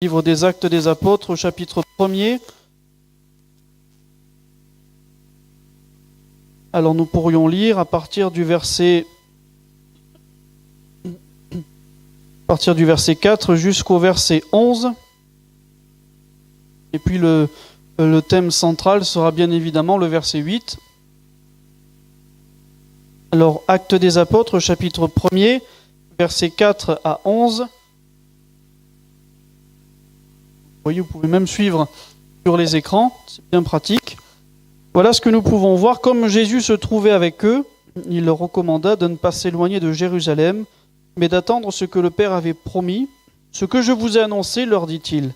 Livre des Actes des Apôtres, chapitre 1er. Alors nous pourrions lire à partir du verset 4 jusqu'au verset 11. Et puis le thème central sera bien évidemment le verset 8. Alors, Actes des Apôtres, chapitre 1er, versets 4 à 11. Vous voyez, vous pouvez même suivre sur les écrans, c'est bien pratique. Voilà ce que nous pouvons voir. Comme Jésus se trouvait avec eux, il leur recommanda de ne pas s'éloigner de Jérusalem, mais d'attendre ce que le Père avait promis. Ce que je vous ai annoncé, leur dit-il.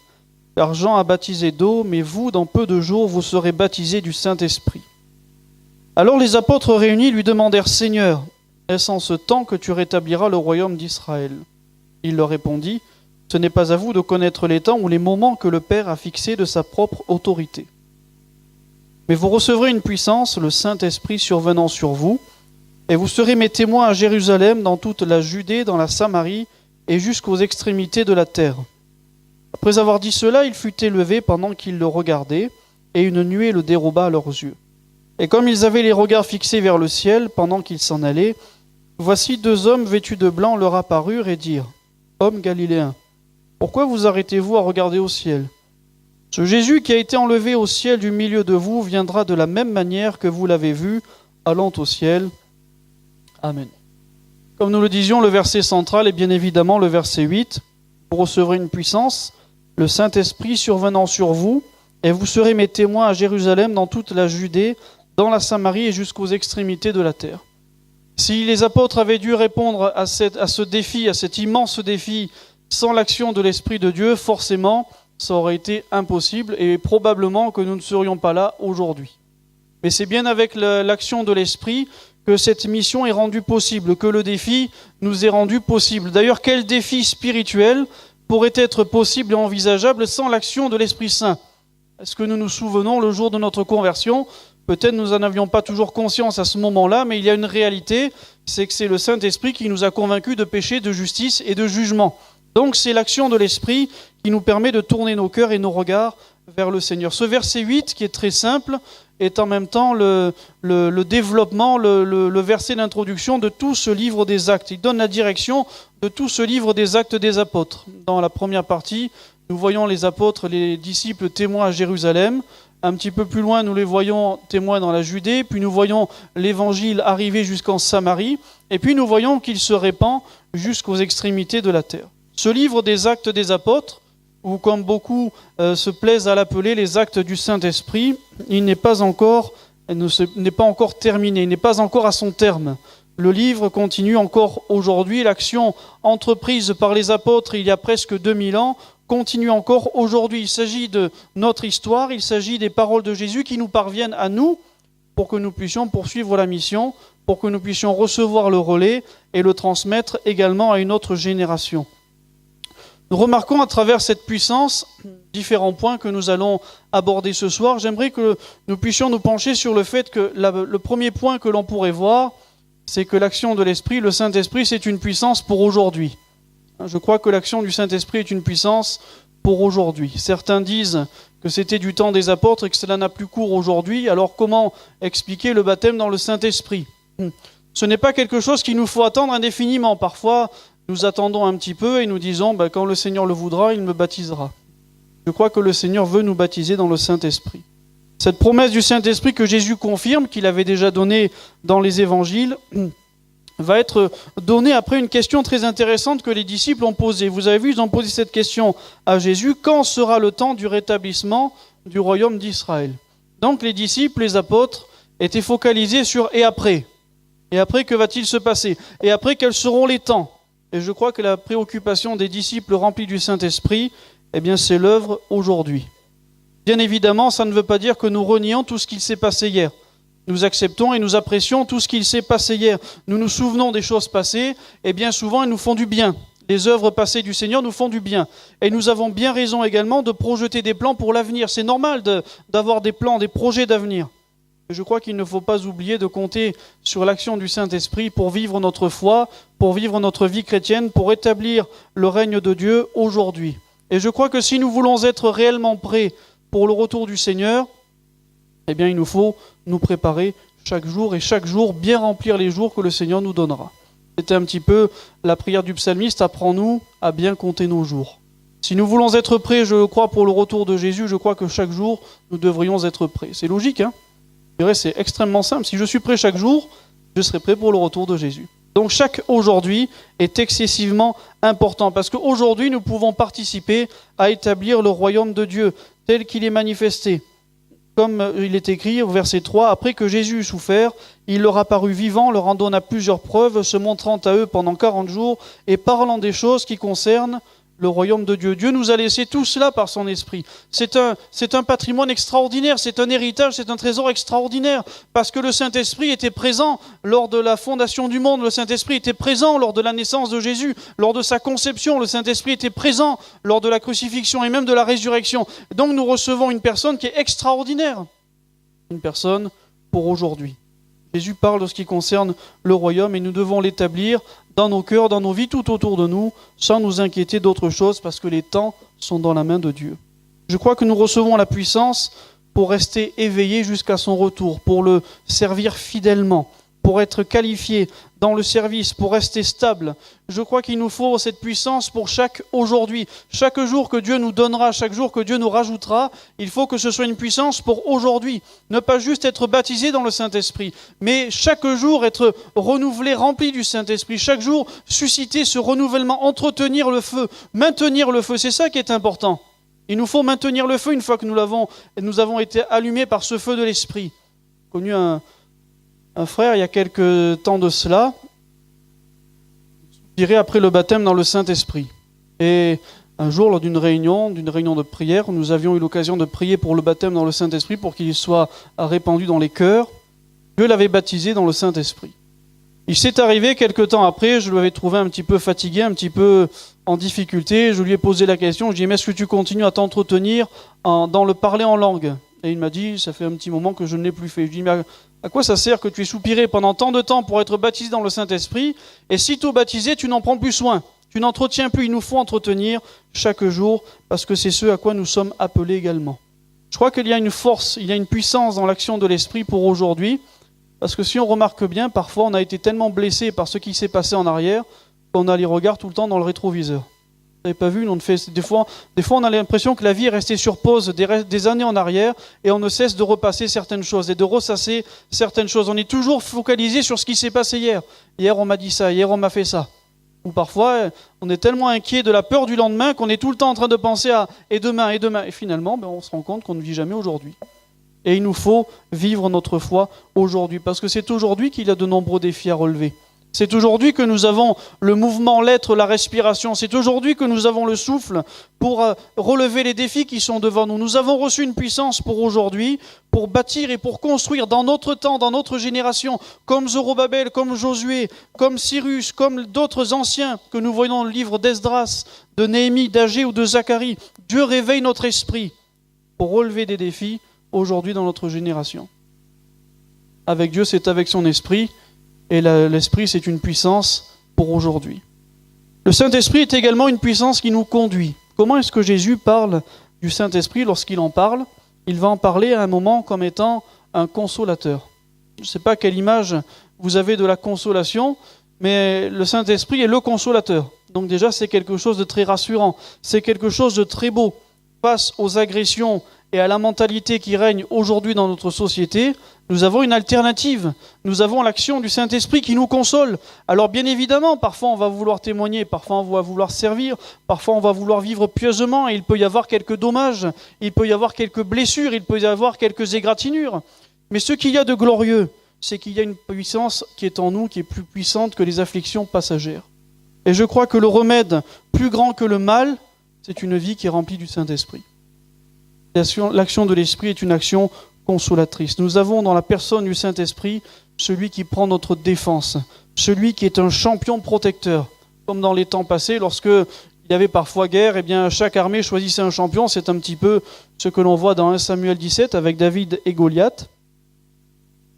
Car Jean a baptisé d'eau, mais vous, dans peu de jours, vous serez baptisés du Saint-Esprit. Alors les apôtres réunis lui demandèrent, Seigneur, est-ce en ce temps que tu rétabliras le royaume d'Israël ? Il leur répondit, ce n'est pas à vous de connaître les temps ou les moments que le Père a fixés de sa propre autorité. Mais vous recevrez une puissance, le Saint-Esprit survenant sur vous, et vous serez mes témoins à Jérusalem, dans toute la Judée, dans la Samarie, et jusqu'aux extrémités de la terre. Après avoir dit cela, il fut élevé pendant qu'ils le regardaient, et une nuée le déroba à leurs yeux. Et comme ils avaient les regards fixés vers le ciel, pendant qu'ils s'en allaient, voici deux hommes vêtus de blanc leur apparurent et dirent, Hommes galiléens, pourquoi vous arrêtez-vous à regarder au ciel ? Ce Jésus qui a été enlevé au ciel du milieu de vous viendra de la même manière que vous l'avez vu, allant au ciel. Amen. Comme nous le disions, le verset central est bien évidemment le verset 8. Vous recevrez une puissance, le Saint-Esprit survenant sur vous, et vous serez mes témoins à Jérusalem, dans toute la Judée, dans la Samarie et jusqu'aux extrémités de la terre. Si les apôtres avaient dû répondre à ce défi, à cet immense défi, sans l'action de l'Esprit de Dieu, forcément, ça aurait été impossible et probablement que nous ne serions pas là aujourd'hui. Mais c'est bien avec l'action de l'Esprit que cette mission est rendue possible, que le défi nous est rendu possible. D'ailleurs, quel défi spirituel pourrait être possible et envisageable sans l'action de l'Esprit Saint ? Est-ce que nous nous souvenons le jour de notre conversion ? Peut-être nous n'en avions pas toujours conscience à ce moment-là, mais il y a une réalité, c'est que c'est le Saint-Esprit qui nous a convaincus de péché, de justice et de jugement. Donc c'est l'action de l'Esprit qui nous permet de tourner nos cœurs et nos regards vers le Seigneur. Ce verset 8, qui est très simple, est en même temps le développement, le verset d'introduction de tout ce livre des Actes. Il donne la direction de tout ce livre des Actes des Apôtres. Dans la première partie, nous voyons les apôtres, les disciples témoins à Jérusalem. Un petit peu plus loin, nous les voyons témoins dans la Judée. Puis nous voyons l'évangile arriver jusqu'en Samarie. Et puis nous voyons qu'il se répand jusqu'aux extrémités de la terre. Ce livre des Actes des Apôtres, ou comme beaucoup se plaisent à l'appeler les Actes du Saint-Esprit, il n'est pas encore terminé, il n'est pas encore à son terme. Le livre continue encore aujourd'hui. L'action entreprise par les apôtres il y a presque 2000 ans continue encore aujourd'hui. Il s'agit de notre histoire, il s'agit des paroles de Jésus qui nous parviennent à nous pour que nous puissions poursuivre la mission, pour que nous puissions recevoir le relais et le transmettre également à une autre génération. Nous remarquons à travers cette puissance différents points que nous allons aborder ce soir. J'aimerais que nous puissions nous pencher sur le fait que le premier point que l'on pourrait voir, c'est que l'action de l'Esprit, le Saint-Esprit, c'est une puissance pour aujourd'hui. Je crois que l'action du Saint-Esprit est une puissance pour aujourd'hui. Certains disent que c'était du temps des apôtres et que cela n'a plus cours aujourd'hui. Alors comment expliquer le baptême dans le Saint-Esprit ? Ce n'est pas quelque chose qu'il nous faut attendre indéfiniment. Parfois, nous attendons un petit peu et nous disons quand le Seigneur le voudra, il me baptisera. Je crois que le Seigneur veut nous baptiser dans le Saint-Esprit. Cette promesse du Saint-Esprit que Jésus confirme, qu'il avait déjà donnée dans les évangiles, va être donnée après une question très intéressante que les disciples ont posée. Vous avez vu, ils ont posé cette question à Jésus, quand sera le temps du rétablissement du royaume d'Israël ? Donc les disciples, les apôtres, étaient focalisés sur « et après ». Et après, que va-t-il se passer ? Et après, quels seront les temps ? Et je crois que la préoccupation des disciples remplis du Saint-Esprit, c'est l'œuvre aujourd'hui. Bien évidemment, ça ne veut pas dire que nous renions tout ce qu'il s'est passé hier. Nous acceptons et nous apprécions tout ce qu'il s'est passé hier. Nous nous souvenons des choses passées et bien souvent, elles nous font du bien. Les œuvres passées du Seigneur nous font du bien. Et nous avons bien raison également de projeter des plans pour l'avenir. C'est normal d'avoir des plans, des projets d'avenir. Je crois qu'il ne faut pas oublier de compter sur l'action du Saint-Esprit pour vivre notre foi, pour vivre notre vie chrétienne, pour établir le règne de Dieu aujourd'hui. Et je crois que si nous voulons être réellement prêts pour le retour du Seigneur, eh bien il nous faut nous préparer chaque jour et chaque jour bien remplir les jours que le Seigneur nous donnera. C'était un petit peu la prière du psalmiste, apprends-nous à bien compter nos jours. Si nous voulons être prêts, je crois, pour le retour de Jésus, je crois que chaque jour, nous devrions être prêts. C'est logique, hein ? Je dirais, c'est extrêmement simple. Si je suis prêt chaque jour, je serai prêt pour le retour de Jésus. Donc chaque aujourd'hui est excessivement important, parce qu'aujourd'hui, nous pouvons participer à établir le royaume de Dieu tel qu'il est manifesté. Comme il est écrit au verset 3, « Après que Jésus eut souffert, il leur apparut vivant, leur en donna plusieurs preuves, se montrant à eux pendant 40 jours et parlant des choses qui concernent le royaume de Dieu. » Dieu nous a laissé tout cela par son esprit. C'est un patrimoine extraordinaire, c'est un héritage, c'est un trésor extraordinaire, parce que le Saint-Esprit était présent lors de la fondation du monde, le Saint-Esprit était présent lors de la naissance de Jésus, lors de sa conception, le Saint-Esprit était présent lors de la crucifixion et même de la résurrection. Donc nous recevons une personne qui est extraordinaire, une personne pour aujourd'hui. Jésus parle de ce qui concerne le royaume et nous devons l'établir dans nos cœurs, dans nos vies, tout autour de nous, sans nous inquiéter d'autre chose, parce que les temps sont dans la main de Dieu. Je crois que nous recevons la puissance pour rester éveillés jusqu'à son retour, pour le servir fidèlement, pour être qualifiés dans le service, pour rester stable. Je crois qu'il nous faut cette puissance pour chaque aujourd'hui. Chaque jour que Dieu nous donnera, chaque jour que Dieu nous rajoutera, il faut que ce soit une puissance pour aujourd'hui. Ne pas juste être baptisé dans le Saint-Esprit, mais chaque jour être renouvelé, rempli du Saint-Esprit. Chaque jour susciter ce renouvellement, entretenir le feu, maintenir le feu. C'est ça qui est important. Il nous faut maintenir le feu une fois que nous avons été allumés par ce feu de l'Esprit. J'ai connu un frère, il y a quelques temps de cela, je dirais après le baptême dans le Saint-Esprit. Et un jour, lors d'une réunion de prière, nous avions eu l'occasion de prier pour le baptême dans le Saint-Esprit, pour qu'il soit répandu dans les cœurs. Dieu l'avait baptisé dans le Saint-Esprit. Il s'est arrivé quelques temps après, je l'avais trouvé un petit peu fatigué, un petit peu en difficulté. Je lui ai posé la question, je lui ai dit, mais est-ce que tu continues à t'entretenir dans le parler en langue ? Et il m'a dit, ça fait un petit moment que je ne l'ai plus fait. Je lui ai dit, mais à quoi ça sert que tu aies soupiré pendant tant de temps pour être baptisé dans le Saint-Esprit, et sitôt baptisé, tu n'en prends plus soin, tu n'entretiens plus. Il nous faut entretenir chaque jour, parce que c'est ce à quoi nous sommes appelés également. Je crois qu'il y a une force, il y a une puissance dans l'action de l'Esprit pour aujourd'hui, parce que si on remarque bien, parfois on a été tellement blessé par ce qui s'est passé en arrière, qu'on a les regards tout le temps dans le rétroviseur. Vous n'avez pas vu, des fois on a l'impression que la vie est restée sur pause des années en arrière et on ne cesse de repasser certaines choses et de ressasser certaines choses. On est toujours focalisé sur ce qui s'est passé hier. Hier on m'a dit ça, hier on m'a fait ça. Ou parfois on est tellement inquiet de la peur du lendemain qu'on est tout le temps en train de penser à et demain. Et finalement on se rend compte qu'on ne vit jamais aujourd'hui. Et il nous faut vivre notre foi aujourd'hui, parce que c'est aujourd'hui qu'il y a de nombreux défis à relever. C'est aujourd'hui que nous avons le mouvement, l'être, la respiration. C'est aujourd'hui que nous avons le souffle pour relever les défis qui sont devant nous. Nous avons reçu une puissance pour aujourd'hui, pour bâtir et pour construire dans notre temps, dans notre génération, comme Zorobabel, comme Josué, comme Cyrus, comme d'autres anciens que nous voyons dans le livre d'Esdras, de Néhémie, d'Agé ou de Zacharie. Dieu réveille notre esprit pour relever des défis aujourd'hui dans notre génération. Avec Dieu, c'est avec son esprit. Et l'Esprit, c'est une puissance pour aujourd'hui. Le Saint-Esprit est également une puissance qui nous conduit. Comment est-ce que Jésus parle du Saint-Esprit lorsqu'il en parle ? Il va en parler à un moment comme étant un consolateur. Je ne sais pas quelle image vous avez de la consolation, mais le Saint-Esprit est le consolateur. Donc déjà, c'est quelque chose de très rassurant. C'est quelque chose de très beau. Face aux agressions et à la mentalité qui règne aujourd'hui dans notre société, nous avons une alternative. Nous avons l'action du Saint-Esprit qui nous console. Alors bien évidemment, parfois on va vouloir témoigner, parfois on va vouloir servir, parfois on va vouloir vivre pieusement, et il peut y avoir quelques dommages, il peut y avoir quelques blessures, il peut y avoir quelques égratignures. Mais ce qu'il y a de glorieux, c'est qu'il y a une puissance qui est en nous, qui est plus puissante que les afflictions passagères. Et je crois que le remède plus grand que le mal, c'est une vie qui est remplie du Saint-Esprit. L'action de l'Esprit est une action consolatrice. Nous avons dans la personne du Saint-Esprit celui qui prend notre défense, celui qui est un champion protecteur. Comme dans les temps passés, lorsque il y avait parfois guerre, eh bien chaque armée choisissait un champion. C'est un petit peu ce que l'on voit dans 1 Samuel 17 avec David et Goliath.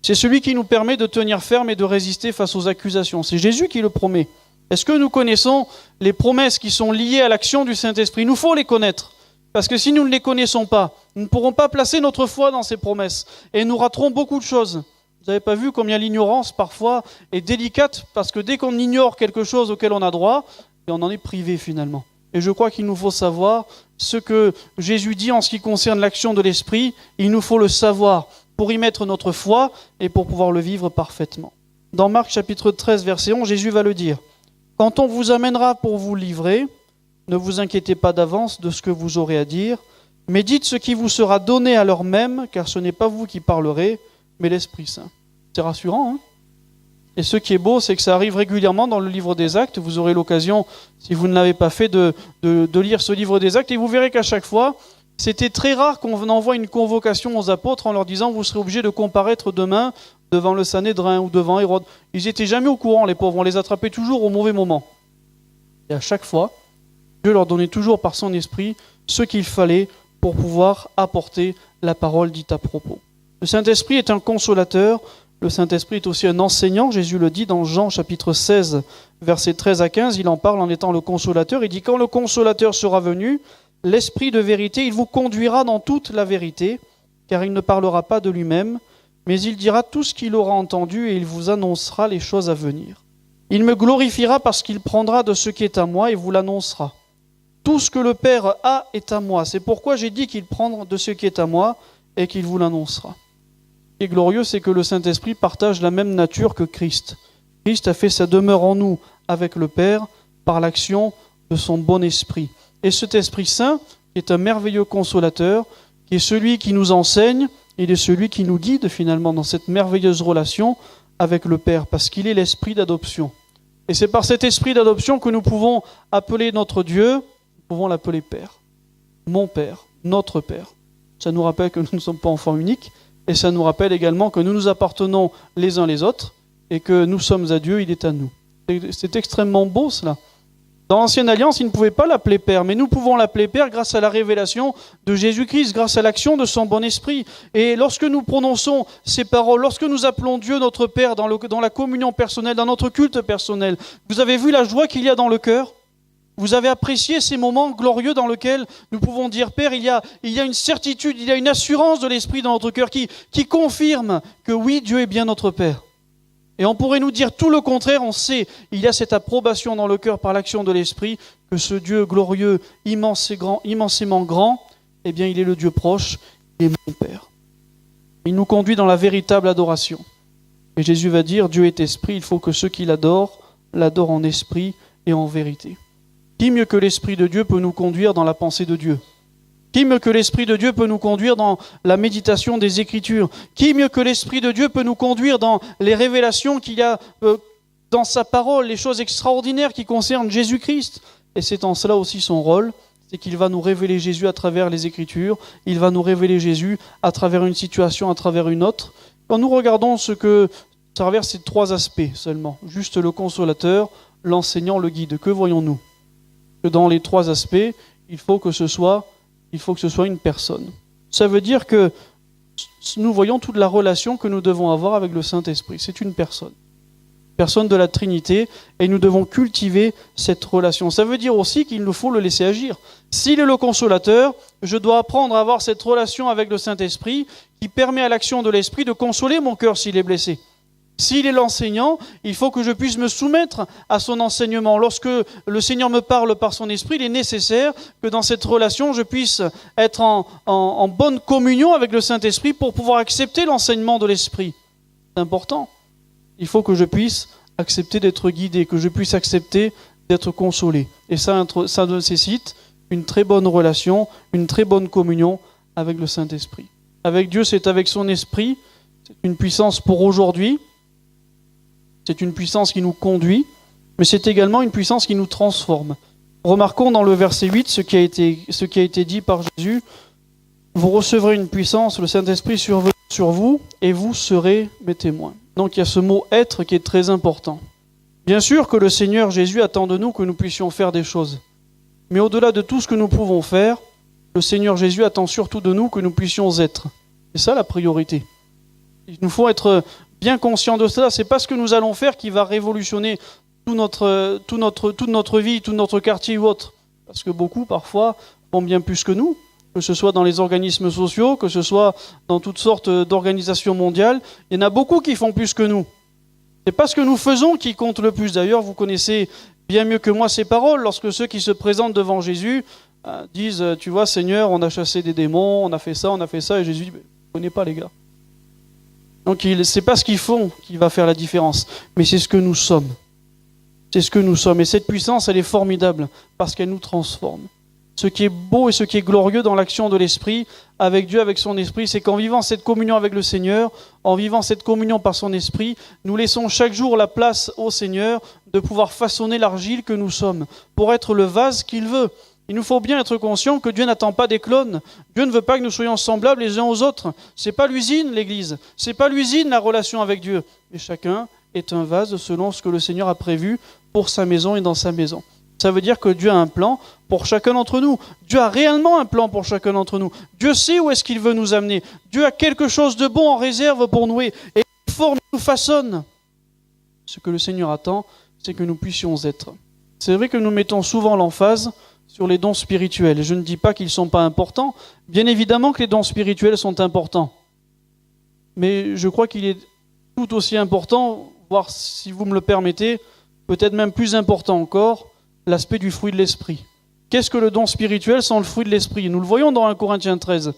C'est celui qui nous permet de tenir ferme et de résister face aux accusations. C'est Jésus qui le promet. Est-ce que nous connaissons les promesses qui sont liées à l'action du Saint-Esprit? Il nous faut les connaître. Parce que si nous ne les connaissons pas, nous ne pourrons pas placer notre foi dans ces promesses. Et nous raterons beaucoup de choses. Vous n'avez pas vu combien l'ignorance, parfois, est délicate, parce que dès qu'on ignore quelque chose auquel on a droit, on en est privé finalement. Et je crois qu'il nous faut savoir ce que Jésus dit en ce qui concerne l'action de l'Esprit. Il nous faut le savoir pour y mettre notre foi et pour pouvoir le vivre parfaitement. Dans Marc chapitre 13, verset 11, Jésus va le dire. « Quand on vous amènera pour vous livrer, ne vous inquiétez pas d'avance de ce que vous aurez à dire, mais dites ce qui vous sera donné à l'heure même, car ce n'est pas vous qui parlerez, mais l'Esprit Saint. » C'est rassurant, hein? Et ce qui est beau, c'est que ça arrive régulièrement dans le livre des Actes. Vous aurez l'occasion, si vous ne l'avez pas fait, de lire ce livre des Actes, et vous verrez qu'à chaque fois, c'était très rare qu'on envoie une convocation aux apôtres en leur disant « Vous serez obligés de comparaître demain devant le Sanhédrin ou devant Hérode. » Ils n'étaient jamais au courant, les pauvres. On les attrapait toujours au mauvais moment. Et à chaque fois, Dieu leur donnait toujours par son esprit ce qu'il fallait pour pouvoir apporter la parole dite à propos. Le Saint-Esprit est un consolateur. Le Saint-Esprit est aussi un enseignant. Jésus le dit dans Jean chapitre 16, versets 13 à 15. Il en parle en étant le consolateur. Il dit « Quand le consolateur sera venu, l'Esprit de vérité, il vous conduira dans toute la vérité, car il ne parlera pas de lui-même, mais il dira tout ce qu'il aura entendu et il vous annoncera les choses à venir. Il me glorifiera parce qu'il prendra de ce qui est à moi et vous l'annoncera. Tout ce que le Père a est à moi. C'est pourquoi j'ai dit qu'il prendra de ce qui est à moi et qu'il vous l'annoncera. » Ce qui est glorieux, c'est que le Saint-Esprit partage la même nature que Christ. Christ a fait sa demeure en nous avec le Père par l'action de son bon esprit. Et cet Esprit Saint, qui est un merveilleux consolateur, qui est celui qui nous enseigne, il est celui qui nous guide finalement dans cette merveilleuse relation avec le Père, parce qu'il est l'esprit d'adoption. Et c'est par cet esprit d'adoption que nous pouvons appeler notre Dieu, nous pouvons l'appeler Père. Mon Père, notre Père. Ça nous rappelle que nous ne sommes pas enfants uniques, et ça nous rappelle également que nous nous appartenons les uns les autres, et que nous sommes à Dieu, il est à nous. C'est extrêmement beau cela. Dans l'Ancienne Alliance, ils ne pouvaient pas l'appeler Père, mais nous pouvons l'appeler Père grâce à la révélation de Jésus-Christ, grâce à l'action de son bon esprit. Et lorsque nous prononçons ces paroles, lorsque nous appelons Dieu notre Père dans la communion personnelle, dans notre culte personnel, vous avez vu la joie qu'il y a dans le cœur? Vous avez apprécié ces moments glorieux dans lesquels nous pouvons dire Père, il y a une certitude, il y a une assurance de l'Esprit dans notre cœur qui confirme que oui, Dieu est bien notre Père. Et on pourrait nous dire tout le contraire, on sait, il y a cette approbation dans le cœur par l'action de l'Esprit, que ce Dieu glorieux, immensément grand, eh bien il est le Dieu proche, il est mon Père. Il nous conduit dans la véritable adoration. Et Jésus va dire, Dieu est esprit, il faut que ceux qui l'adorent en esprit et en vérité. Qui mieux que l'Esprit de Dieu peut nous conduire dans la pensée de Dieu ? Qui mieux que l'Esprit de Dieu peut nous conduire dans la méditation des Écritures? Qui mieux que l'Esprit de Dieu peut nous conduire dans les révélations qu'il y a dans sa parole, les choses extraordinaires qui concernent Jésus-Christ? Et c'est en cela aussi son rôle, c'est qu'il va nous révéler Jésus à travers les Écritures, il va nous révéler Jésus à travers une situation, à travers une autre. Quand nous regardons ce que traverse ces trois aspects seulement, juste le consolateur, l'enseignant, le guide, que voyons-nous? Que dans les trois aspects, il faut que ce soit une personne. Ça veut dire que nous voyons toute la relation que nous devons avoir avec le Saint-Esprit. C'est une personne. Personne de la Trinité, et nous devons cultiver cette relation. Ça veut dire aussi qu'il nous faut le laisser agir. S'il est le consolateur, je dois apprendre à avoir cette relation avec le Saint-Esprit qui permet à l'action de l'Esprit de consoler mon cœur s'il est blessé. S'il est l'enseignant, il faut que je puisse me soumettre à son enseignement. Lorsque le Seigneur me parle par son esprit, il est nécessaire que dans cette relation, je puisse être en bonne communion avec le Saint-Esprit pour pouvoir accepter l'enseignement de l'Esprit. C'est important. Il faut que je puisse accepter d'être guidé, que je puisse accepter d'être consolé. Et ça nécessite une très bonne relation, une très bonne communion avec le Saint-Esprit. Avec Dieu, c'est avec son esprit. C'est une puissance pour aujourd'hui. C'est une puissance qui nous conduit, mais c'est également une puissance qui nous transforme. Remarquons dans le verset 8 ce qui a été dit par Jésus. Vous recevrez une puissance, le Saint-Esprit survenant sur vous, et vous serez mes témoins. Donc il y a ce mot « être » qui est très important. Bien sûr que le Seigneur Jésus attend de nous que nous puissions faire des choses. Mais au-delà de tout ce que nous pouvons faire, le Seigneur Jésus attend surtout de nous que nous puissions être. C'est ça la priorité. Il nous faut être bien conscient de cela. C'est pas ce que nous allons faire qui va révolutionner toute notre vie, tout notre quartier ou autre. Parce que beaucoup, parfois, font bien plus que nous, que ce soit dans les organismes sociaux, que ce soit dans toutes sortes d'organisations mondiales. Il y en a beaucoup qui font plus que nous. C'est pas ce que nous faisons qui compte le plus. D'ailleurs, vous connaissez bien mieux que moi ces paroles, lorsque ceux qui se présentent devant Jésus disent, tu vois, Seigneur, on a chassé des démons, on a fait ça, et Jésus dit, je ne connais pas les gars. Donc, c'est pas ce qu'ils font qui va faire la différence, mais c'est ce que nous sommes. C'est ce que nous sommes. Et cette puissance, elle est formidable, parce qu'elle nous transforme. Ce qui est beau et ce qui est glorieux dans l'action de l'Esprit, avec Dieu, avec son Esprit, c'est qu'en vivant cette communion avec le Seigneur, en vivant cette communion par son Esprit, nous laissons chaque jour la place au Seigneur de pouvoir façonner l'argile que nous sommes, pour être le vase qu'il veut. Il nous faut bien être conscient que Dieu n'attend pas des clones. Dieu ne veut pas que nous soyons semblables les uns aux autres. C'est pas l'usine, l'Église. C'est pas l'usine, la relation avec Dieu. Mais chacun est un vase selon ce que le Seigneur a prévu pour sa maison et dans sa maison. Ça veut dire que Dieu a un plan pour chacun d'entre nous. Dieu a réellement un plan pour chacun d'entre nous. Dieu sait où est-ce qu'il veut nous amener. Dieu a quelque chose de bon en réserve pour nous. Et il forme, il nous façonne. Ce que le Seigneur attend, c'est que nous puissions être. C'est vrai que nous mettons souvent l'emphase sur les dons spirituels. Je ne dis pas qu'ils ne sont pas importants. Bien évidemment que les dons spirituels sont importants. Mais je crois qu'il est tout aussi important, voire si vous me le permettez, peut-être même plus important encore, l'aspect du fruit de l'esprit. Qu'est-ce que le don spirituel sans le fruit de l'esprit? Nous le voyons dans 1 Corinthiens 13.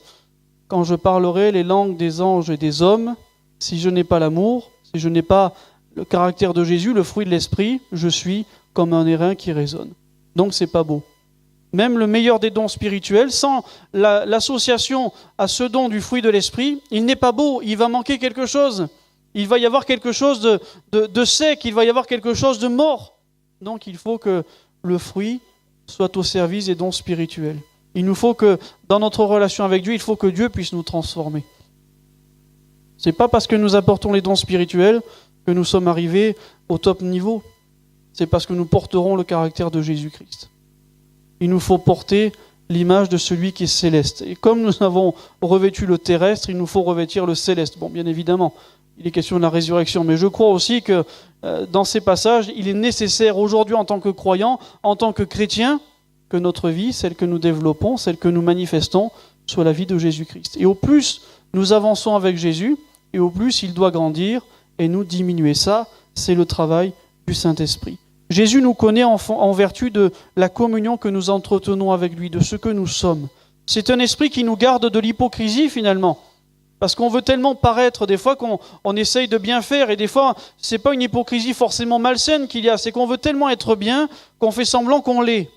Quand je parlerai les langues des anges et des hommes, si je n'ai pas l'amour, si je n'ai pas le caractère de Jésus, le fruit de l'esprit, je suis comme un airain qui résonne. Donc c'est pas beau. Même le meilleur des dons spirituels, sans l'association à ce don du fruit de l'esprit, il n'est pas beau, il va manquer quelque chose. Il va y avoir quelque chose de sec, il va y avoir quelque chose de mort. Donc il faut que le fruit soit au service des dons spirituels. Il nous faut que, dans notre relation avec Dieu, il faut que Dieu puisse nous transformer. C'est pas parce que nous apportons les dons spirituels que nous sommes arrivés au top niveau. C'est parce que nous porterons le caractère de Jésus-Christ. Il nous faut porter l'image de celui qui est céleste. Et comme nous avons revêtu le terrestre, il nous faut revêtir le céleste. Bon, bien évidemment, il est question de la résurrection, mais je crois aussi que dans ces passages, il est nécessaire aujourd'hui en tant que croyants, en tant que chrétiens, que notre vie, celle que nous développons, celle que nous manifestons, soit la vie de Jésus-Christ. Et au plus nous avançons avec Jésus, et au plus il doit grandir et nous diminuer. Ça, c'est le travail du Saint-Esprit. Jésus nous connaît en vertu de la communion que nous entretenons avec lui, de ce que nous sommes. C'est un esprit qui nous garde de l'hypocrisie finalement. Parce qu'on veut tellement paraître, des fois qu'on essaye de bien faire, et des fois, c'est pas une hypocrisie forcément malsaine qu'il y a, c'est qu'on veut tellement être bien qu'on fait semblant qu'on l'est.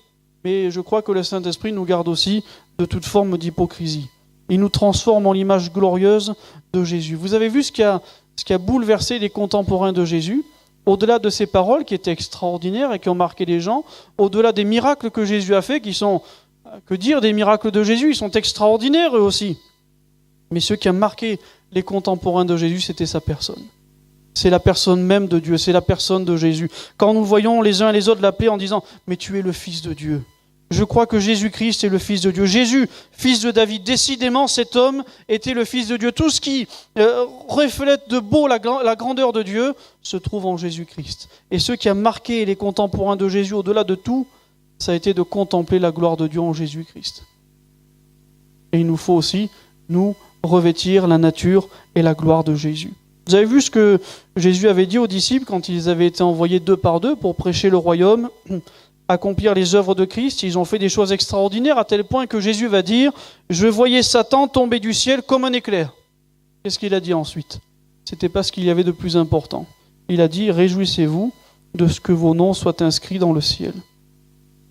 Mais je crois que le Saint-Esprit nous garde aussi de toute forme d'hypocrisie. Il nous transforme en l'image glorieuse de Jésus. Vous avez vu ce qui a bouleversé les contemporains de Jésus, au-delà de ces paroles qui étaient extraordinaires et qui ont marqué les gens, au-delà des miracles que Jésus a faits, qui sont, que dire des miracles de Jésus, ils sont extraordinaires eux aussi. Mais ce qui a marqué les contemporains de Jésus, c'était sa personne. C'est la personne même de Dieu, c'est la personne de Jésus. Quand nous voyons les uns et les autres l'appeler en disant « Mais tu es le Fils de Dieu ». Je crois que Jésus-Christ est le Fils de Dieu. Jésus, fils de David, décidément cet homme était le Fils de Dieu. Tout ce qui reflète de beau la grandeur de Dieu se trouve en Jésus-Christ. Et ce qui a marqué les contemporains de Jésus au-delà de tout, ça a été de contempler la gloire de Dieu en Jésus-Christ. Et il nous faut aussi, nous, revêtir la nature et la gloire de Jésus. Vous avez vu ce que Jésus avait dit aux disciples quand ils avaient été envoyés 2 par 2 pour prêcher le royaume, accomplir les œuvres de Christ. Ils ont fait des choses extraordinaires à tel point que Jésus va dire « Je voyais Satan tomber du ciel comme un éclair ». Qu'est-ce qu'il a dit ensuite? C'était pas ce qu'il y avait de plus important. Il a dit « Réjouissez-vous de ce que vos noms soient inscrits dans le ciel ».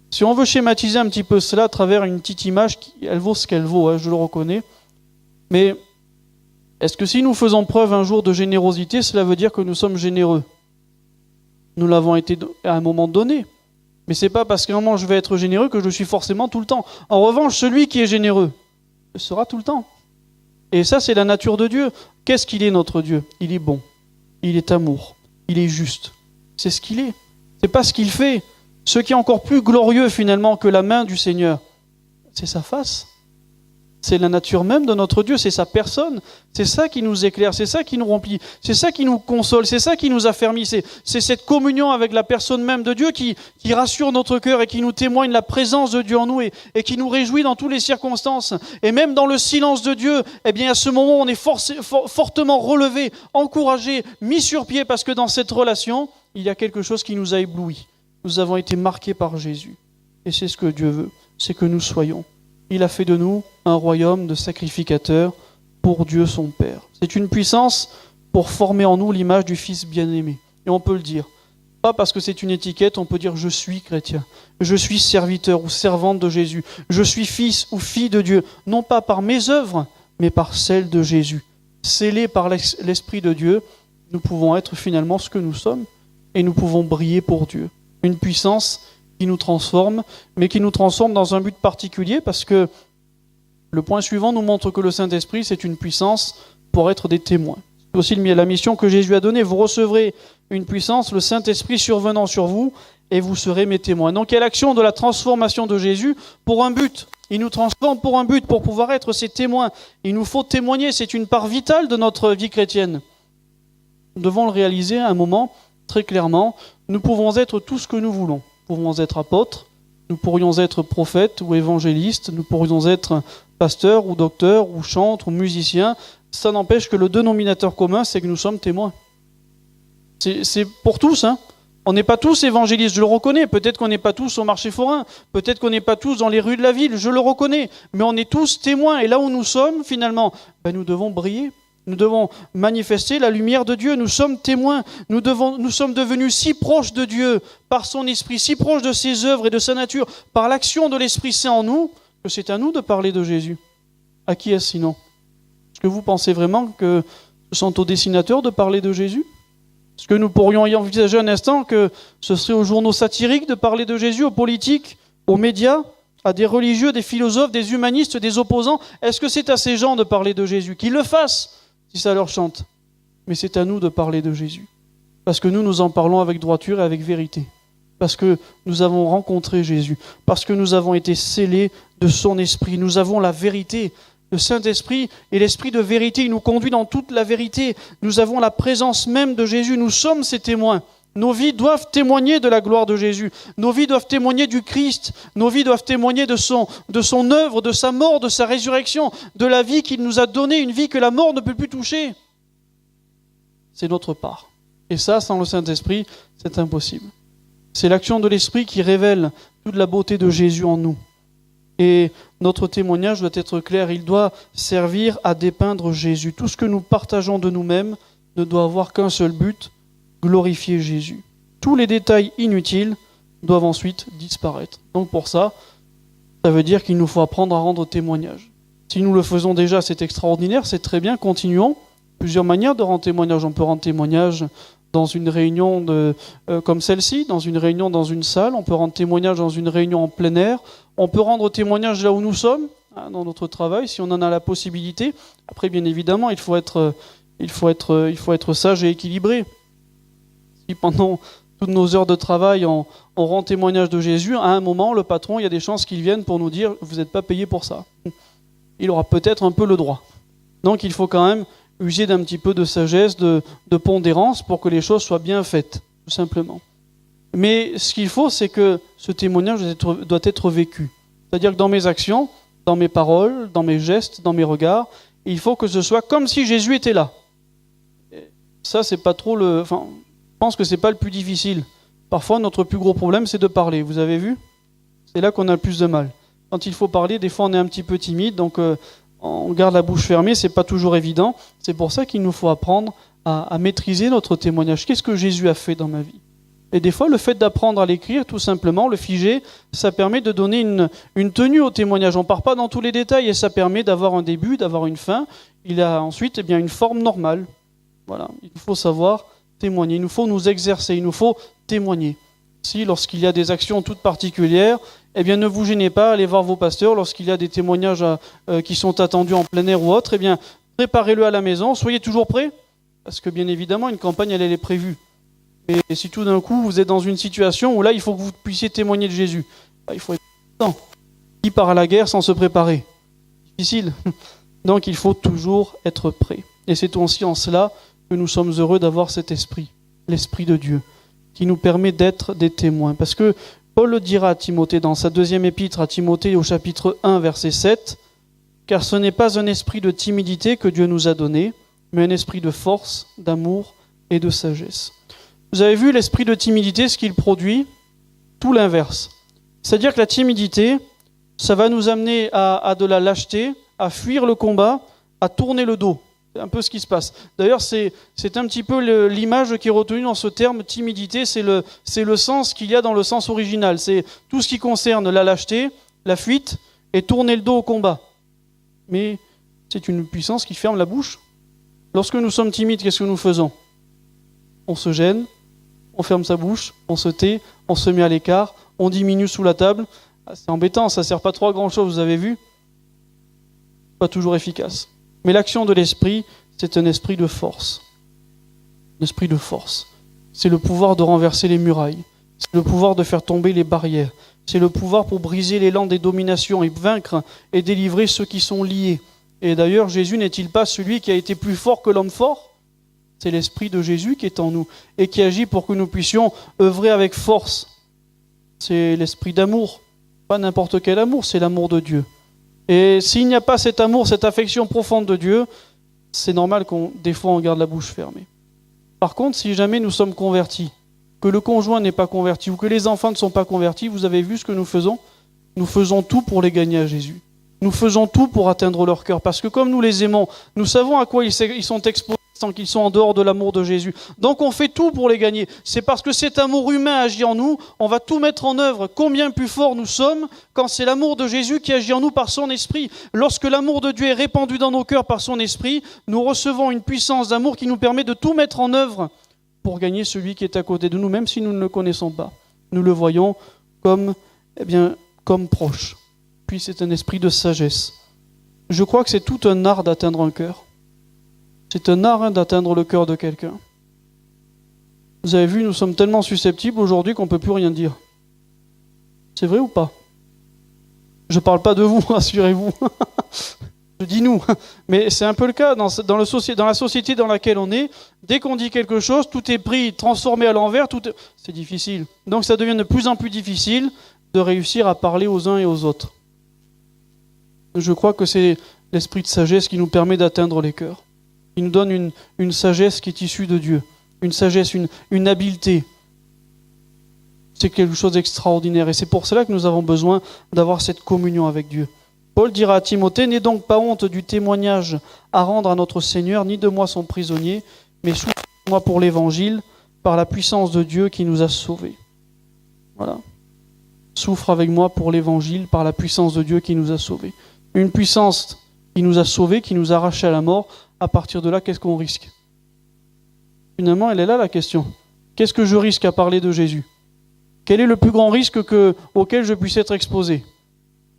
Si on veut schématiser un petit peu cela à travers une petite image, elle vaut ce qu'elle vaut, je le reconnais. Mais est-ce que si nous faisons preuve un jour de générosité, cela veut dire que nous sommes généreux? Nous l'avons été à un moment donné. Mais ce n'est pas parce qu'à un moment je vais être généreux que je suis forcément tout le temps. En revanche, celui qui est généreux sera tout le temps. Et ça, c'est la nature de Dieu. Qu'est-ce qu'il est, notre Dieu? Il est bon, il est amour, il est juste. C'est ce qu'il est. Ce n'est pas ce qu'il fait. Ce qui est encore plus glorieux finalement que la main du Seigneur, c'est sa face. C'est la nature même de notre Dieu, c'est sa personne. C'est ça qui nous éclaire, c'est ça qui nous remplit, c'est ça qui nous console, c'est ça qui nous affermit. C'est cette communion avec la personne même de Dieu qui rassure notre cœur et qui nous témoigne la présence de Dieu en nous et qui nous réjouit dans toutes les circonstances. Et même dans le silence de Dieu, eh bien à ce moment, on est fortement relevé, encouragé, mis sur pied parce que dans cette relation, il y a quelque chose qui nous a éblouis. Nous avons été marqués par Jésus. Et c'est ce que Dieu veut, c'est que nous soyons. Il a fait de nous un royaume de sacrificateurs pour Dieu son Père. C'est une puissance pour former en nous l'image du Fils bien-aimé. Et on peut le dire. Pas parce que c'est une étiquette, on peut dire « je suis chrétien ». Je suis serviteur ou servante de Jésus. Je suis fils ou fille de Dieu. Non pas par mes œuvres, mais par celles de Jésus. Scellés par l'Esprit de Dieu, nous pouvons être finalement ce que nous sommes et nous pouvons briller pour Dieu. Une puissance qui nous transforme, mais qui nous transforme dans un but particulier, parce que le point suivant nous montre que le Saint-Esprit, c'est une puissance pour être des témoins. C'est aussi la mission que Jésus a donnée. Vous recevrez une puissance, le Saint-Esprit survenant sur vous, et vous serez mes témoins. Donc il y a l'action de la transformation de Jésus pour un but. Il nous transforme pour un but, pour pouvoir être ses témoins. Il nous faut témoigner, c'est une part vitale de notre vie chrétienne. Nous devons le réaliser à un moment, très clairement. Nous pouvons être tout ce que nous voulons. Nous pouvons être apôtres, nous pourrions être prophètes ou évangélistes, nous pourrions être pasteurs ou docteurs ou chantres ou musiciens. Ça n'empêche que le dénominateur commun, c'est que nous sommes témoins. C'est pour tous, hein. On n'est pas tous évangélistes, je le reconnais. Peut-être qu'on n'est pas tous au marché forain, peut-être qu'on n'est pas tous dans les rues de la ville, je le reconnais. Mais on est tous témoins. Et là où nous sommes, finalement, nous devons briller. Nous devons manifester la lumière de Dieu. Nous sommes témoins. Nous sommes devenus si proches de Dieu par son esprit, si proches de ses œuvres et de sa nature, par l'action de l'Esprit Saint en nous, que c'est à nous de parler de Jésus. À qui est-ce sinon? Est-ce que vous pensez vraiment que ce sont aux dessinateurs de parler de Jésus? Est-ce que nous pourrions y envisager un instant que ce serait aux journaux satiriques de parler de Jésus, aux politiques, aux médias, à des religieux, des philosophes, des humanistes, des opposants? Est-ce que c'est à ces gens de parler de Jésus? Qu'ils le fassent si ça leur chante. Mais c'est à nous de parler de Jésus. Parce que nous en parlons avec droiture et avec vérité. Parce que nous avons rencontré Jésus. Parce que nous avons été scellés de son esprit. Nous avons la vérité. Le Saint-Esprit et l'Esprit de vérité, il nous conduit dans toute la vérité. Nous avons la présence même de Jésus. Nous sommes ses témoins. Nos vies doivent témoigner de la gloire de Jésus. Nos vies doivent témoigner du Christ. Nos vies doivent témoigner de son œuvre, de sa mort, de sa résurrection, de la vie qu'il nous a donnée, une vie que la mort ne peut plus toucher. C'est notre part. Et ça, sans le Saint-Esprit, c'est impossible. C'est l'action de l'Esprit qui révèle toute la beauté de Jésus en nous. Et notre témoignage doit être clair. Il doit servir à dépeindre Jésus. Tout ce que nous partageons de nous-mêmes ne doit avoir qu'un seul but, glorifier Jésus. Tous les détails inutiles doivent ensuite disparaître. Donc pour ça, ça veut dire qu'il nous faut apprendre à rendre témoignage. Si nous le faisons déjà, c'est extraordinaire, c'est très bien, continuons. Plusieurs manières de rendre témoignage. On peut rendre témoignage dans une réunion comme celle-ci, dans une réunion dans une salle, on peut rendre témoignage dans une réunion en plein air, on peut rendre témoignage là où nous sommes, dans notre travail, si on en a la possibilité. Après, bien évidemment, il faut être sage et équilibré. Si pendant toutes nos heures de travail, on rend témoignage de Jésus, à un moment, le patron, il y a des chances qu'il vienne pour nous dire « vous n'êtes pas payé pour ça ». Il aura peut-être un peu le droit. Donc il faut quand même user d'un petit peu de sagesse, de pondérance pour que les choses soient bien faites, tout simplement. Mais ce qu'il faut, c'est que ce témoignage doit être vécu. C'est-à-dire que dans mes actions, dans mes paroles, dans mes gestes, dans mes regards, il faut que ce soit comme si Jésus était là. Ça, c'est pas trop je pense que c'est pas le plus difficile. Parfois, notre plus gros problème, c'est de parler. Vous avez vu? C'est là qu'on a le plus de mal. Quand il faut parler, des fois, on est un petit peu timide, donc on garde la bouche fermée, c'est pas toujours évident. C'est pour ça qu'il nous faut apprendre à maîtriser notre témoignage. Qu'est-ce que Jésus a fait dans ma vie? Et des fois, le fait d'apprendre à l'écrire, tout simplement, le figer, ça permet de donner une tenue au témoignage. On ne part pas dans tous les détails et ça permet d'avoir un début, d'avoir une fin. Il a ensuite une forme normale. Voilà, il faut savoir témoigner, il nous faut nous exercer, il nous faut témoigner. Si, lorsqu'il y a des actions toutes particulières, ne vous gênez pas, allez voir vos pasteurs. Lorsqu'il y a des témoignages qui sont attendus en plein air ou autre, préparez-le à la maison, soyez toujours prêts, parce que bien évidemment, une campagne, elle est prévue. Et si tout d'un coup, vous êtes dans une situation où là, il faut que vous puissiez témoigner de Jésus, il faut être temps. Qui part à la guerre sans se préparer? difficile. Donc il faut toujours être prêt. Et c'est aussi en cela que nous sommes heureux d'avoir cet esprit, l'Esprit de Dieu, qui nous permet d'être des témoins. Parce que Paul le dira à Timothée dans sa deuxième épître à Timothée au chapitre 1, verset 7, « Car ce n'est pas un esprit de timidité que Dieu nous a donné, mais un esprit de force, d'amour et de sagesse. » Vous avez vu l'esprit de timidité, ce qu'il produit? Tout l'inverse. C'est-à-dire que la timidité, ça va nous amener à de la lâcheté, à fuir le combat, à tourner le dos. C'est un peu ce qui se passe. D'ailleurs, c'est un petit peu l'image qui est retenue dans ce terme timidité, c'est le sens qu'il y a dans le sens original. C'est tout ce qui concerne la lâcheté, la fuite et tourner le dos au combat. Mais c'est une puissance qui ferme la bouche. Lorsque nous sommes timides, qu'est-ce que nous faisons? On se gêne, on ferme sa bouche, on se tait, on se met à l'écart, on diminue sous la table. C'est embêtant, ça ne sert pas trop à grand-chose, vous avez vu? Pas toujours efficace. Mais l'action de l'esprit, c'est un esprit de force. Un esprit de force. C'est le pouvoir de renverser les murailles. C'est le pouvoir de faire tomber les barrières. C'est le pouvoir pour briser l'élan des dominations et vaincre et délivrer ceux qui sont liés. Et d'ailleurs, Jésus n'est-il pas celui qui a été plus fort que l'homme fort? C'est l'esprit de Jésus qui est en nous et qui agit pour que nous puissions œuvrer avec force. C'est l'esprit d'amour. Pas n'importe quel amour, c'est l'amour de Dieu. Et s'il n'y a pas cet amour, cette affection profonde de Dieu, c'est normal des fois on garde la bouche fermée. Par contre, si jamais nous sommes convertis, que le conjoint n'est pas converti ou que les enfants ne sont pas convertis, vous avez vu ce que nous faisons? Nous faisons tout pour les gagner à Jésus. Nous faisons tout pour atteindre leur cœur. Parce que comme nous les aimons, nous savons à quoi ils sont exposés tant qu'ils sont en dehors de l'amour de Jésus. Donc on fait tout pour les gagner. C'est parce que cet amour humain agit en nous, on va tout mettre en œuvre. Combien plus forts nous sommes quand c'est l'amour de Jésus qui agit en nous par son esprit. Lorsque l'amour de Dieu est répandu dans nos cœurs par son esprit, nous recevons une puissance d'amour qui nous permet de tout mettre en œuvre pour gagner celui qui est à côté de nous, même si nous ne le connaissons pas. Nous le voyons comme proche. Puis c'est un esprit de sagesse. Je crois que c'est tout un art d'atteindre un cœur. C'est un art d'atteindre le cœur de quelqu'un. Vous avez vu, nous sommes tellement susceptibles aujourd'hui qu'on ne peut plus rien dire. C'est vrai ou pas? Je ne parle pas de vous, rassurez-vous. Je dis nous. Mais c'est un peu le cas dans la société dans laquelle on est. Dès qu'on dit quelque chose, tout est pris, transformé à l'envers. C'est difficile. Donc ça devient de plus en plus difficile de réussir à parler aux uns et aux autres. Je crois que c'est l'esprit de sagesse qui nous permet d'atteindre les cœurs. Il nous donne une sagesse qui est issue de Dieu. Une sagesse, une habileté. C'est quelque chose d'extraordinaire. Et c'est pour cela que nous avons besoin d'avoir cette communion avec Dieu. Paul dira à Timothée, « N'aie donc pas honte du témoignage à rendre à notre Seigneur, ni de moi son prisonnier, mais souffre moi pour l'Évangile, par la puissance de Dieu qui nous a sauvés. » Voilà. Souffre avec moi pour l'Évangile, par la puissance de Dieu qui nous a sauvés. Une puissance qui nous a sauvés, qui nous a arrachés à la mort. À partir de là, qu'est-ce qu'on risque? Finalement, elle est là la question. Qu'est-ce que je risque à parler de Jésus? Quel est le plus grand risque auquel je puisse être exposé?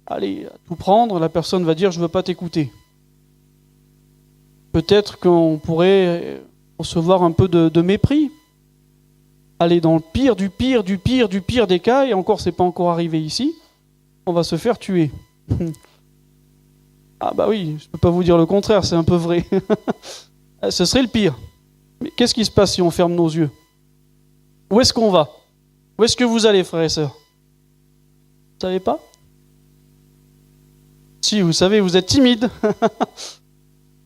Allez, à tout prendre, la personne va dire « je ne veux pas t'écouter ». Peut-être qu'on pourrait recevoir un peu de mépris. Aller dans le pire du pire du pire du pire des cas, et encore, c'est pas encore arrivé ici, on va se faire tuer. Ah bah oui, je ne peux pas vous dire le contraire, c'est un peu vrai. Ce serait le pire. Mais qu'est-ce qui se passe si on ferme nos yeux? Où est-ce qu'on va? Où est-ce que vous allez, frères et sœurs? Vous ne savez pas? Si, vous savez, vous êtes timide.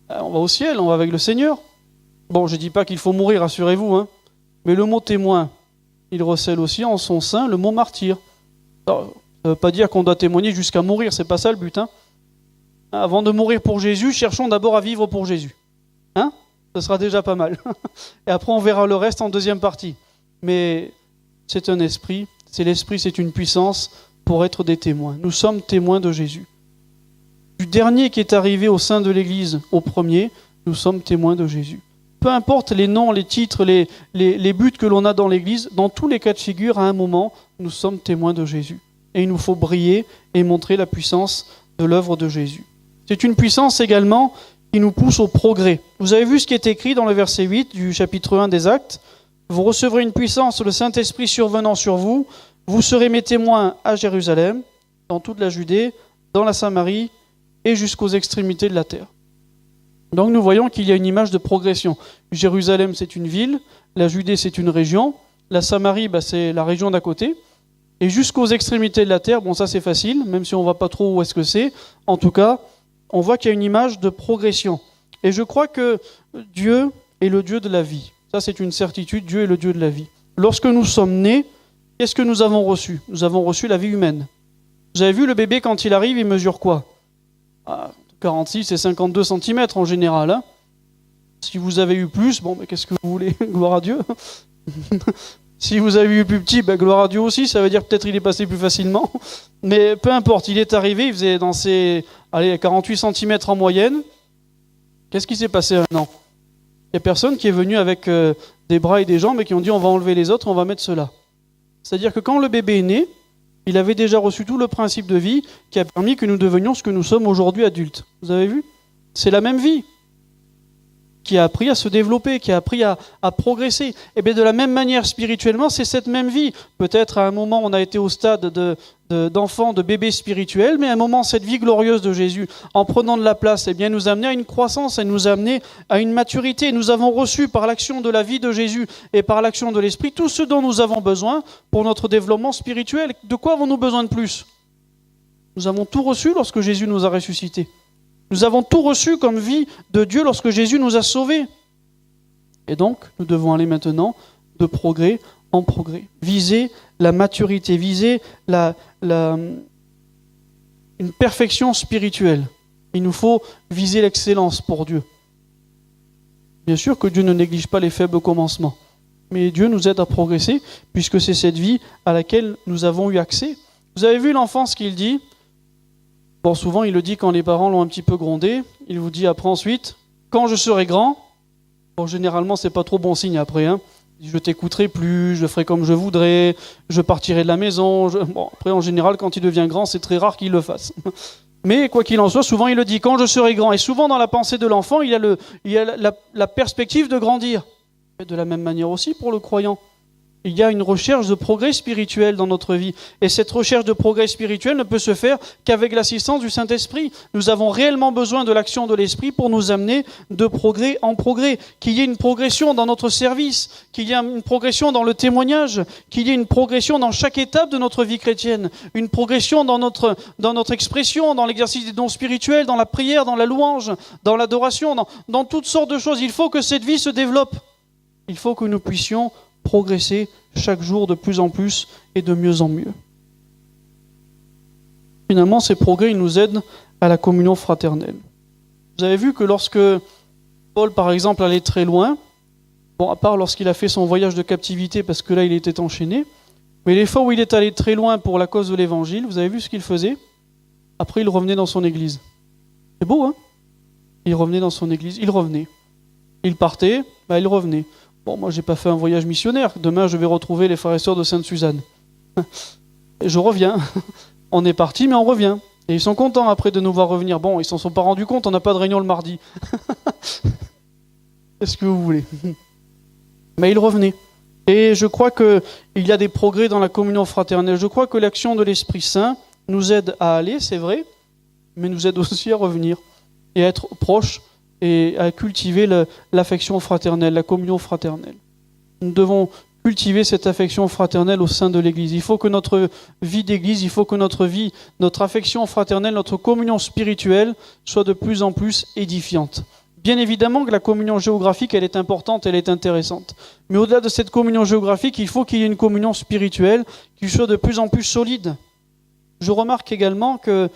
On va au ciel, on va avec le Seigneur. Bon, je ne dis pas qu'il faut mourir, rassurez-vous, hein. Mais le mot témoin, il recèle aussi en son sein le mot martyr. Alors, ça ne veut pas dire qu'on doit témoigner jusqu'à mourir, c'est pas ça le but, hein. Avant de mourir pour Jésus, cherchons d'abord à vivre pour Jésus. Hein? Ce sera déjà pas mal. Et après, on verra le reste en deuxième partie. Mais c'est un esprit. C'est l'esprit, c'est une puissance pour être des témoins. Nous sommes témoins de Jésus. Du dernier qui est arrivé au sein de l'Église, au premier, nous sommes témoins de Jésus. Peu importe les noms, les titres, les buts que l'on a dans l'Église, dans tous les cas de figure, à un moment, nous sommes témoins de Jésus. Et il nous faut briller et montrer la puissance de l'œuvre de Jésus. C'est une puissance également qui nous pousse au progrès. Vous avez vu ce qui est écrit dans le verset 8 du chapitre 1 des Actes. Vous recevrez une puissance, le Saint-Esprit survenant sur vous. Vous serez mes témoins à Jérusalem, dans toute la Judée, dans la Samarie et jusqu'aux extrémités de la terre. Donc nous voyons qu'il y a une image de progression. Jérusalem, c'est une ville, la Judée, c'est une région, la Samarie, c'est la région d'à côté, et jusqu'aux extrémités de la terre, bon ça c'est facile, même si on ne voit pas trop où est-ce que c'est, en tout cas, on voit qu'il y a une image de progression. Et je crois que Dieu est le Dieu de la vie. Ça c'est une certitude, Dieu est le Dieu de la vie. Lorsque nous sommes nés, qu'est-ce que nous avons reçu? Nous avons reçu la vie humaine. Vous avez vu le bébé quand il arrive, il mesure quoi? 46 et 52 cm en général. Hein. Si vous avez eu plus, qu'est-ce que vous voulez? Gloire à Dieu. Si vous avez eu plus petit, gloire à Dieu aussi, ça veut dire peut-être il est passé plus facilement. Mais peu importe, il est arrivé, il faisait dans ses 48 cm en moyenne. Qu'est-ce qui s'est passé un an? Il n'y a personne qui est venu avec des bras et des jambes et qui ont dit on va enlever les autres, on va mettre ceux-là. C'est-à-dire que quand le bébé est né, il avait déjà reçu tout le principe de vie qui a permis que nous devenions ce que nous sommes aujourd'hui adultes. Vous avez vu? C'est la même vie qui a appris à se développer, qui a appris à progresser. Et bien de la même manière, spirituellement, c'est cette même vie. Peut-être à un moment, on a été au stade d'enfant, de bébé spirituel, mais à un moment, cette vie glorieuse de Jésus, en prenant de la place, nous a amené à une croissance, elle nous a amené à une maturité. Nous avons reçu par l'action de la vie de Jésus et par l'action de l'Esprit tout ce dont nous avons besoin pour notre développement spirituel. De quoi avons-nous besoin de plus? Nous avons tout reçu lorsque Jésus nous a ressuscités. Nous avons tout reçu comme vie de Dieu lorsque Jésus nous a sauvés. Et donc, nous devons aller maintenant de progrès en progrès. Viser la maturité, viser une perfection spirituelle. Il nous faut viser l'excellence pour Dieu. Bien sûr que Dieu ne néglige pas les faibles commencements. Mais Dieu nous aide à progresser, puisque c'est cette vie à laquelle nous avons eu accès. Vous avez vu l'enfant, ce qu'il dit ? Bon, souvent, il le dit quand les parents l'ont un petit peu grondé. Il vous dit après ensuite, quand je serai grand, bon, généralement, c'est pas trop bon signe après. Hein. Je t'écouterai plus, je ferai comme je voudrais, je partirai de la maison. Bon, après, en général, quand il devient grand, c'est très rare qu'il le fasse. Mais quoi qu'il en soit, souvent, il le dit, quand je serai grand. Et souvent, dans la pensée de l'enfant, il y a la perspective de grandir. Et de la même manière aussi pour le croyant. Il y a une recherche de progrès spirituel dans notre vie. Et cette recherche de progrès spirituel ne peut se faire qu'avec l'assistance du Saint-Esprit. Nous avons réellement besoin de l'action de l'Esprit pour nous amener de progrès en progrès. Qu'il y ait une progression dans notre service, qu'il y ait une progression dans le témoignage, qu'il y ait une progression dans chaque étape de notre vie chrétienne, une progression dans notre expression, dans l'exercice des dons spirituels, dans la prière, dans la louange, dans l'adoration, dans toutes sortes de choses. Il faut que cette vie se développe. Il faut que nous puissions progresser chaque jour de plus en plus et de mieux en mieux. Finalement, ces progrès ils nous aident à la communion fraternelle. Vous avez vu que lorsque Paul, par exemple, allait très loin, bon, à part lorsqu'il a fait son voyage de captivité, parce que là, il était enchaîné, mais les fois où il est allé très loin pour la cause de l'Évangile, vous avez vu ce qu'il faisait? Après, il revenait dans son église. C'est beau, hein? Il revenait dans son église, il revenait. Il partait, il revenait. Bon, moi, j'ai pas fait un voyage missionnaire. Demain, je vais retrouver les frères et sœurs de Sainte-Suzanne. Et je reviens. On est parti, mais on revient. Et ils sont contents après de nous voir revenir. Bon, ils s'en sont pas rendus compte, on n'a pas de réunion le mardi. Qu'est-ce que vous voulez? Mais ils revenaient. Et je crois qu'il y a des progrès dans la communion fraternelle. Je crois que l'action de l'Esprit Saint nous aide à aller, c'est vrai, mais nous aide aussi à revenir et à être proches et à cultiver l'affection fraternelle, la communion fraternelle. Nous devons cultiver cette affection fraternelle au sein de l'Église. Il faut que notre vie d'Église, il faut que notre vie, notre affection fraternelle, notre communion spirituelle soit de plus en plus édifiante. Bien évidemment que la communion géographique, elle est importante, elle est intéressante. Mais au-delà de cette communion géographique, il faut qu'il y ait une communion spirituelle qui soit de plus en plus solide. Je remarque également que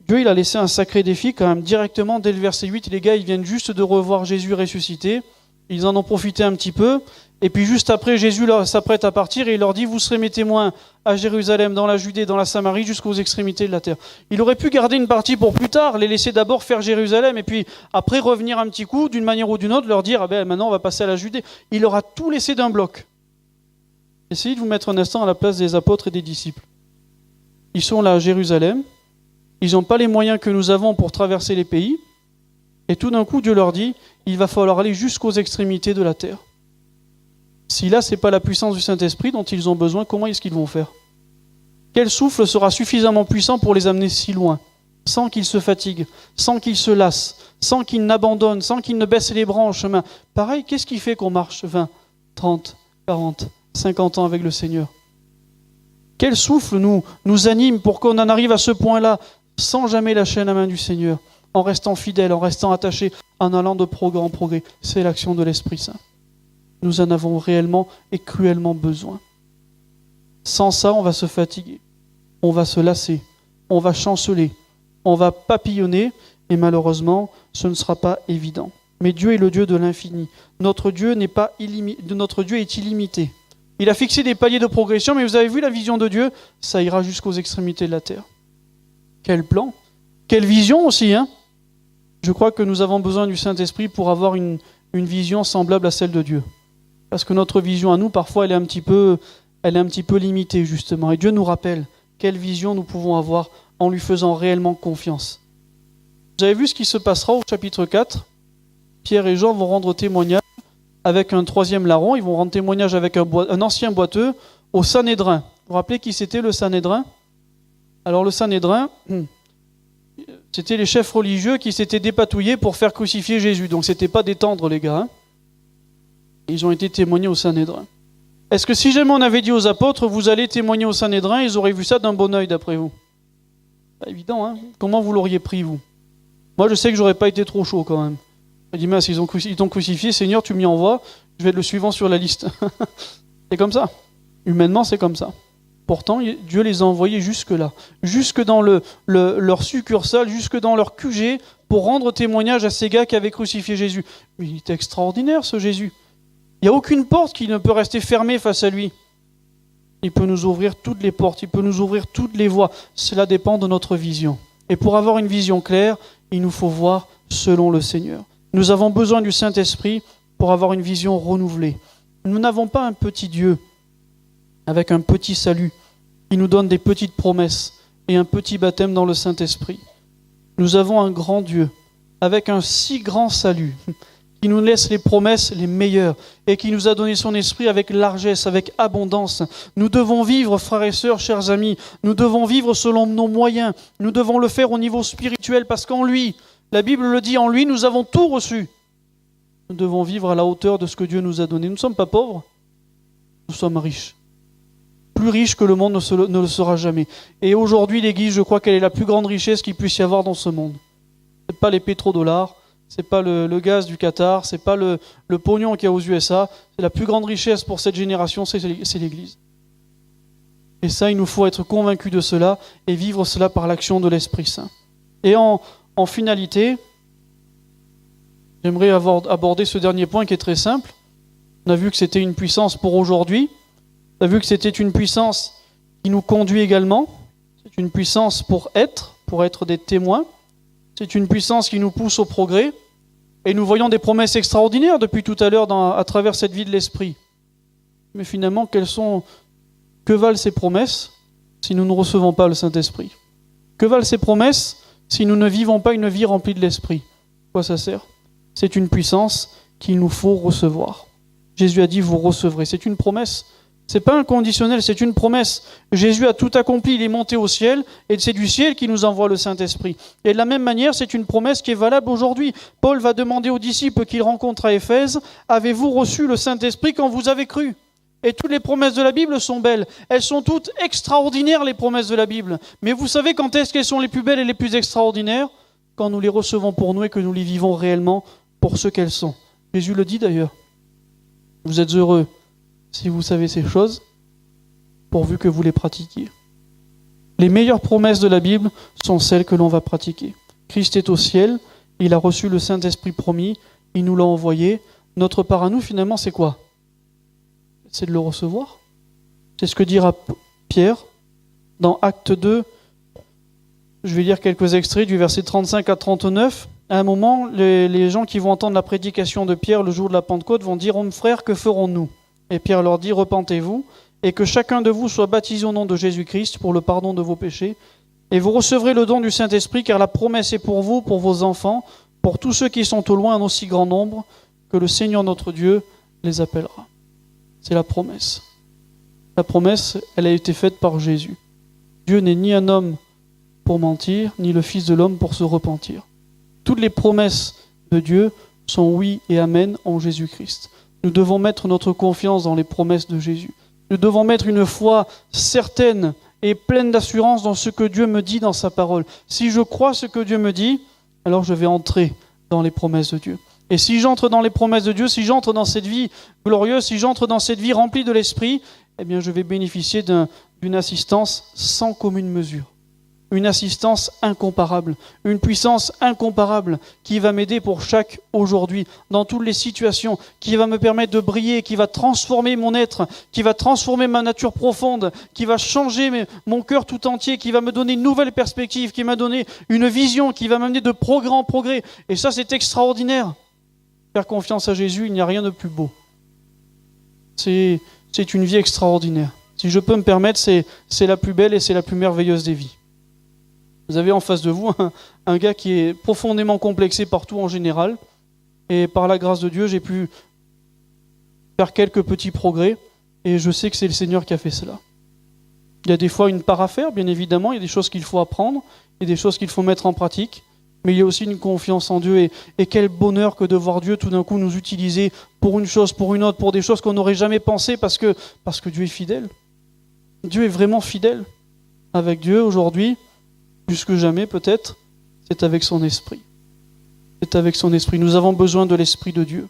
Dieu, il a laissé un sacré défi quand même directement dès le verset 8. Les gars, ils viennent juste de revoir Jésus ressuscité. Ils en ont profité un petit peu. Et puis juste après, Jésus s'apprête à partir et il leur dit « Vous serez mes témoins à Jérusalem, dans la Judée, dans la Samarie, jusqu'aux extrémités de la terre. » Il aurait pu garder une partie pour plus tard, les laisser d'abord faire Jérusalem et puis après revenir un petit coup, d'une manière ou d'une autre, leur dire « maintenant on va passer à la Judée. » Il aura tout laissé d'un bloc. Essayez de vous mettre un instant à la place des apôtres et des disciples. Ils sont là à Jérusalem. Ils n'ont pas les moyens que nous avons pour traverser les pays. Et tout d'un coup, Dieu leur dit, il va falloir aller jusqu'aux extrémités de la terre. Si là, ce n'est pas la puissance du Saint-Esprit dont ils ont besoin, comment est-ce qu'ils vont faire? Quel souffle sera suffisamment puissant pour les amener si loin? sans qu'il se fatigue, sans qu'il se lasse, sans qu'il n'abandonne, sans qu'il ne baisse les bras en chemin. Pareil, qu'est-ce qui fait qu'on marche 20, 30, 40, 50 ans avec le Seigneur? Quel souffle nous anime pour qu'on en arrive à ce point-là, sans jamais lâcher la main du Seigneur, en restant fidèle, en restant attaché, en allant de progrès en progrès? C'est l'action de l'Esprit Saint. Nous en avons réellement et cruellement besoin. Sans ça, on va se fatiguer, on va se lasser, on va chanceler, on va papillonner, et malheureusement, ce ne sera pas évident. Mais Dieu est le Dieu de l'infini. Notre Dieu est illimité. Il a fixé des paliers de progression, mais vous avez vu la vision de Dieu, ça ira jusqu'aux extrémités de la terre. Quel plan, quelle vision aussi, hein? Je crois que nous avons besoin du Saint-Esprit pour avoir une vision semblable à celle de Dieu. Parce que notre vision à nous, parfois, elle est un petit peu limitée, justement. Et Dieu nous rappelle quelle vision nous pouvons avoir en lui faisant réellement confiance. Vous avez vu ce qui se passera au chapitre 4 ? Pierre et Jean vont rendre témoignage avec un troisième larron. Ils vont rendre témoignage avec un ancien boiteux au Sanhédrin. Vous vous rappelez qui c'était le Sanhédrin ? Alors le Sanhédrin, c'était les chefs religieux qui s'étaient dépatouillés pour faire crucifier Jésus. Donc c'était pas des tendres, les gars. Ils ont été témoignés au Sanhédrin. Est-ce que si jamais on avait dit aux apôtres, vous allez témoigner au Sanhédrin, ils auraient vu ça d'un bon œil d'après vous ? Pas évident, hein ? Comment vous l'auriez pris, vous ? Moi, je sais que j'aurais pas été trop chaud quand même. Je dis, mince, ils t'ont crucifié, Seigneur, tu m'y envoies, je vais être le suivant sur la liste. C'est comme ça. Humainement, c'est comme ça. Pourtant, Dieu les a envoyés jusque-là, jusque dans leur succursale, jusque dans leur QG, pour rendre témoignage à ces gars qui avaient crucifié Jésus. Mais il est extraordinaire, ce Jésus. Il n'y a aucune porte qui ne peut rester fermée face à lui. Il peut nous ouvrir toutes les portes, il peut nous ouvrir toutes les voies. Cela dépend de notre vision. Et pour avoir une vision claire, il nous faut voir selon le Seigneur. Nous avons besoin du Saint-Esprit pour avoir une vision renouvelée. Nous n'avons pas un petit Dieu avec un petit salut qui nous donne des petites promesses et un petit baptême dans le Saint-Esprit. Nous avons un grand Dieu avec un si grand salut qui nous laisse les promesses les meilleures et qui nous a donné son esprit avec largesse, avec abondance. Nous devons vivre, frères et sœurs, chers amis, nous devons vivre selon nos moyens. Nous devons le faire au niveau spirituel parce qu'en lui, la Bible le dit, en lui, nous avons tout reçu. Nous devons vivre à la hauteur de ce que Dieu nous a donné. Nous ne sommes pas pauvres, nous sommes riches. Plus riches que le monde ne le sera jamais. Et aujourd'hui, l'Église, je crois qu'elle est la plus grande richesse qu'il puisse y avoir dans ce monde. Ce n'est pas les pétrodollars, ce n'est pas le gaz du Qatar, ce n'est pas le pognon qu'il y a aux USA. C'est la plus grande richesse pour cette génération, c'est l'Église. Et ça, il nous faut être convaincus de cela et vivre cela par l'action de l'Esprit Saint. Et en finalité, j'aimerais aborder ce dernier point qui est très simple. On a vu que c'était une puissance pour aujourd'hui. On a vu que c'était une puissance qui nous conduit également. C'est une puissance pour être des témoins. C'est une puissance qui nous pousse au progrès. Et nous voyons des promesses extraordinaires depuis tout à l'heure à travers cette vie de l'Esprit. Mais finalement, que valent ces promesses si nous ne recevons pas le Saint-Esprit ? Que valent ces promesses si nous ne vivons pas une vie remplie de l'Esprit? À quoi ça sert? C'est une puissance qu'il nous faut recevoir. Jésus a dit, vous recevrez. C'est une promesse. C'est pas inconditionnel, c'est une promesse. Jésus a tout accompli, il est monté au ciel, et c'est du ciel qui nous envoie le Saint-Esprit. Et de la même manière, c'est une promesse qui est valable aujourd'hui. Paul va demander aux disciples qu'il rencontre à Éphèse, avez-vous reçu le Saint-Esprit quand vous avez cru? Et toutes les promesses de la Bible sont belles. Elles sont toutes extraordinaires, les promesses de la Bible. Mais vous savez quand est-ce qu'elles sont les plus belles et les plus extraordinaires? Quand nous les recevons pour nous et que nous les vivons réellement pour ce qu'elles sont. Jésus le dit d'ailleurs. Vous êtes heureux si vous savez ces choses, pourvu que vous les pratiquiez. Les meilleures promesses de la Bible sont celles que l'on va pratiquer. Christ est au ciel, il a reçu le Saint-Esprit promis, il nous l'a envoyé. Notre part à nous, finalement, c'est quoi? C'est de le recevoir. C'est ce que dira Pierre dans Acte 2. Je vais lire quelques extraits du verset 35 à 39. À un moment, les gens qui vont entendre la prédication de Pierre le jour de la Pentecôte vont dire « Hommes frères, que ferons-nous » Et Pierre leur dit « Repentez-vous, et que chacun de vous soit baptisé au nom de Jésus-Christ pour le pardon de vos péchés, et vous recevrez le don du Saint-Esprit, car la promesse est pour vous, pour vos enfants, pour tous ceux qui sont au loin en aussi grand nombre, que le Seigneur notre Dieu les appellera. » C'est la promesse. La promesse, elle a été faite par Jésus. Dieu n'est ni un homme pour mentir, ni le Fils de l'homme pour se repentir. Toutes les promesses de Dieu sont oui et amen en Jésus-Christ. Nous devons mettre notre confiance dans les promesses de Jésus. Nous devons mettre une foi certaine et pleine d'assurance dans ce que Dieu me dit dans sa parole. Si je crois ce que Dieu me dit, alors je vais entrer dans les promesses de Dieu. Et si j'entre dans les promesses de Dieu, si j'entre dans cette vie glorieuse, si j'entre dans cette vie remplie de l'Esprit, eh bien je vais bénéficier d'une assistance sans commune mesure. Une assistance incomparable, une puissance incomparable qui va m'aider pour chaque aujourd'hui, dans toutes les situations, qui va me permettre de briller, qui va transformer mon être, qui va transformer ma nature profonde, qui va changer mon cœur tout entier, qui va me donner une nouvelle perspective, qui m'a donné une vision, qui va m'amener de progrès en progrès. Et ça, c'est extraordinaire. Faire confiance à Jésus, il n'y a rien de plus beau. C'est une vie extraordinaire. Si je peux me permettre, c'est la plus belle et c'est la plus merveilleuse des vies. Vous avez en face de vous un gars qui est profondément complexé partout en général. Et par la grâce de Dieu, j'ai pu faire quelques petits progrès. Et je sais que c'est le Seigneur qui a fait cela. Il y a des fois une part à faire, bien évidemment. Il y a des choses qu'il faut apprendre. Il y a des choses qu'il faut mettre en pratique. Mais il y a aussi une confiance en Dieu. Et quel bonheur que de voir Dieu tout d'un coup nous utiliser pour une chose, pour une autre, pour des choses qu'on n'aurait jamais pensé parce que Dieu est fidèle. Dieu est vraiment fidèle. Avec Dieu, aujourd'hui, plus que jamais peut-être, c'est avec son esprit. C'est avec son esprit. Nous avons besoin de l'Esprit de Dieu.